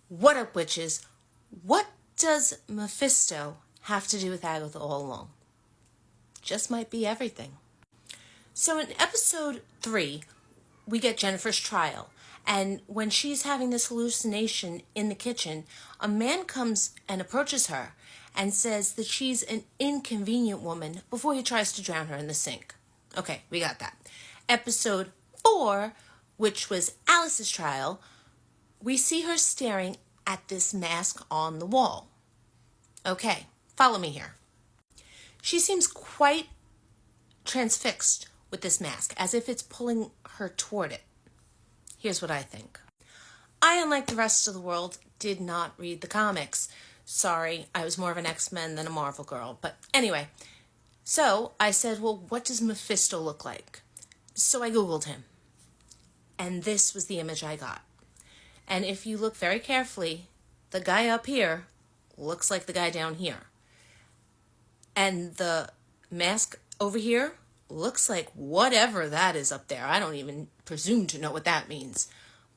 What up, witches? What does Mephisto have to do with Agatha all along? Just might be everything. So in episode 3, we get Jennifer's trial. And when she's having this hallucination in the kitchen, a man comes and approaches her and says that she's an inconvenient woman before he tries to drown her in the sink. Okay, we got that. Episode 4, which was Alice's trial, we see her staring at this mask on the wall. Okay, follow me here. She seems quite transfixed with this mask, as if it's pulling her toward it. Here's what I think. I, unlike the rest of the world, did not read the comics. Sorry, I was more of an X-Men than a Marvel girl. But anyway, so I said, well, what does Mephisto look like? So I Googled him. And this was the image I got. And if you look very carefully, the guy up here looks like the guy down here. And the mask over here looks like whatever that is up there. I don't even presume to know what that means.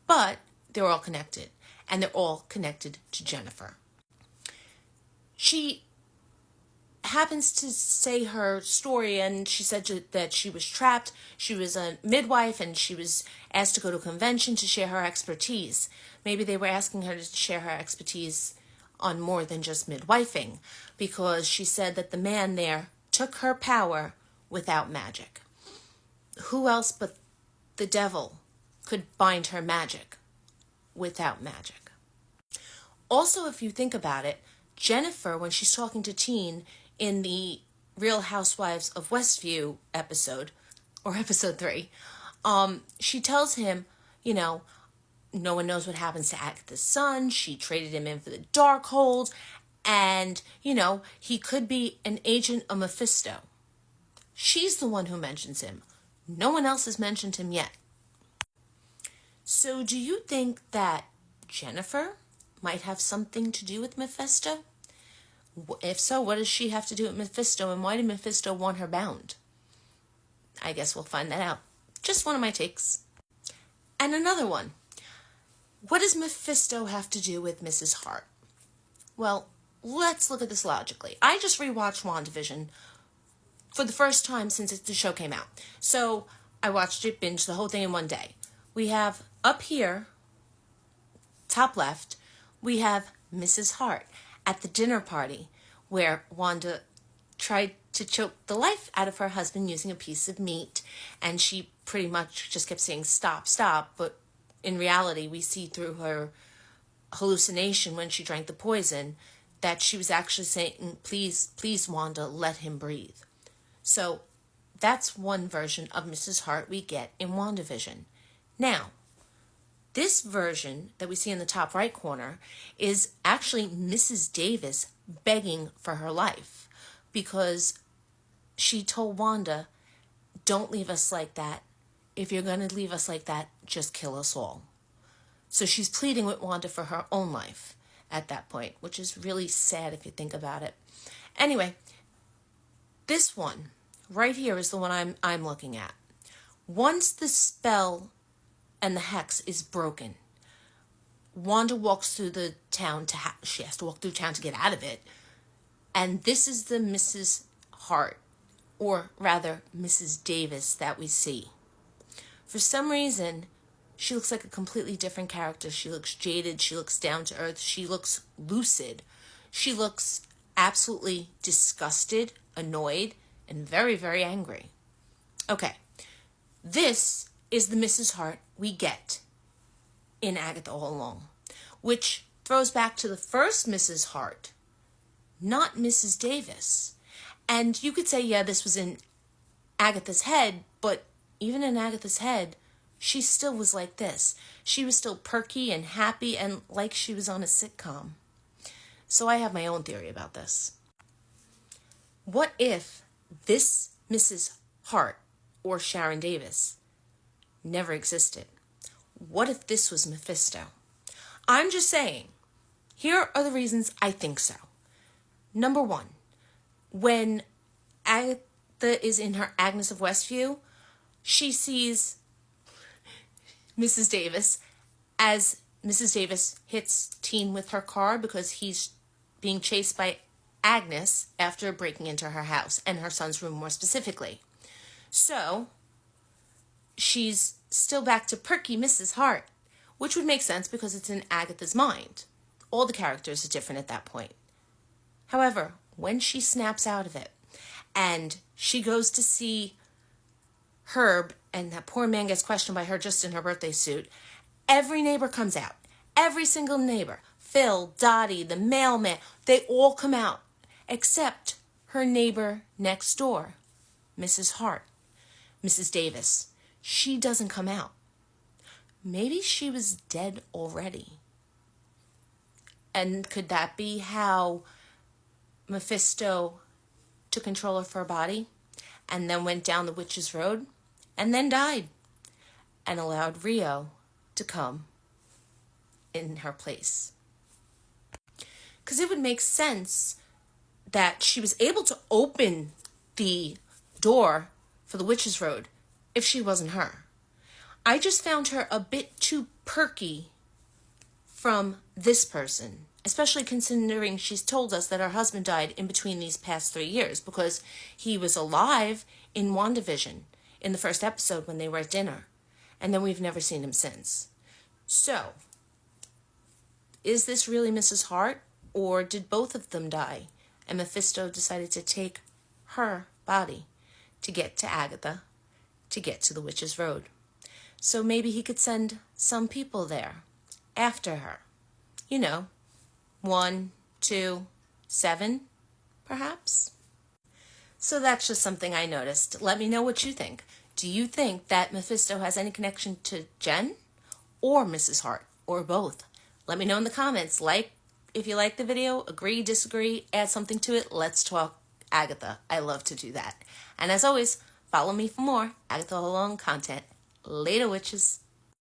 But they're all connected. And they're all connected to Jennifer. She happens to say her story, and she said that she was trapped. She was a midwife, and she was asked to go to a convention to share her expertise. Maybe they were asking her to share her expertise on more than just midwifing, because she said that the man there took her power without magic. Who else but the devil could bind her magic without magic? Also, if you think about it, Jennifer, when she's talking to Teen in the Real Housewives of Westview episode, or episode 3, she tells him, you know, no one knows what happens to Agatha's son. She traded him in for the Darkhold, and, you know, he could be an agent of Mephisto. She's the one who mentions him. No one else has mentioned him yet. So do you think that Jennifer might have something to do with Mephisto? If so, what does she have to do with Mephisto, and why did Mephisto want her bound? I guess we'll find that out. Just one of my takes. And another one. What does Mephisto have to do with Mrs. Hart? Well, let's look at this logically. I just rewatched WandaVision for the first time since the show came out. So I watched it, binged the whole thing in one day. We have up here, top left, we have Mrs. Hart at the dinner party where Wanda tried to choke the life out of her husband using a piece of meat, and she pretty much just kept saying, stop, stop, but in reality, we see through her hallucination when she drank the poison that she was actually saying, please, please, Wanda, let him breathe. So that's one version of Mrs. Hart we get in WandaVision. Now, this version that we see in the top right corner is actually Mrs. Davis begging for her life, because she told Wanda, don't leave us like that. If you're going to leave us like that, just kill us all. So she's pleading with Wanda for her own life at that point, which is really sad if you think about it. Anyway, this one right here is the one I'm looking at. Once the spell and the hex is broken, Wanda walks through the town she has to walk through town to get out of it. And this is the Mrs. Hart, or rather Mrs. Davis, that we see. For some reason, she looks like a completely different character. She looks jaded. She looks down to earth. She looks lucid. She looks absolutely disgusted, annoyed, and very, very angry. Okay, this is the Mrs. Hart we get in Agatha All Along, which throws back to the first Mrs. Hart, not Mrs. Davis. And you could say, yeah, this was in Agatha's head, but even in Agatha's head, she still was like this. She was still perky and happy and like she was on a sitcom. So I have my own theory about this. What if this Mrs. Hart, or Sharon Davis, never existed? What if this was Mephisto? I'm just saying, here are the reasons I think so. Number 1, when Agatha is in her Agnes of Westview, she sees Mrs. Davis as Mrs. Davis hits Teen with her car because he's being chased by Agnes after breaking into her house, and her son's room more specifically. So she's still back to perky Mrs. Hart, which would make sense because it's in Agatha's mind. All the characters are different at that point. However, when she snaps out of it and she goes to see Herb, and that poor man gets questioned by her just in her birthday suit, every neighbor comes out. Every single neighbor. Phil, Dottie, the mailman, they all come out. Except her neighbor next door, Mrs. Hart, Mrs. Davis. She doesn't come out. Maybe she was dead already. And could that be how Mephisto took control of her body and then went down the witch's road and then died and allowed Rio to come in her place? Because it would make sense that she was able to open the door for the witch's road if she wasn't her. I just found her a bit too perky from this person, especially considering she's told us that her husband died in between these past 3 years, because he was alive in WandaVision in the first episode when they were at dinner, and then we've never seen him since. So, is this really Mrs. Hart, or did both of them die and Mephisto decided to take her body to get to Agatha, to get to the witch's road? So maybe he could send some people there after her. 1, 2, 7, perhaps? So that's just something I noticed. Let me know what you think. Do you think that Mephisto has any connection to Jen or Mrs. Hart, or both? Let me know in the comments. If you like the video, agree, disagree, add something to it. Let's talk Agatha. I love to do that. And as always, follow me for more Agatha Alone content. Later, witches.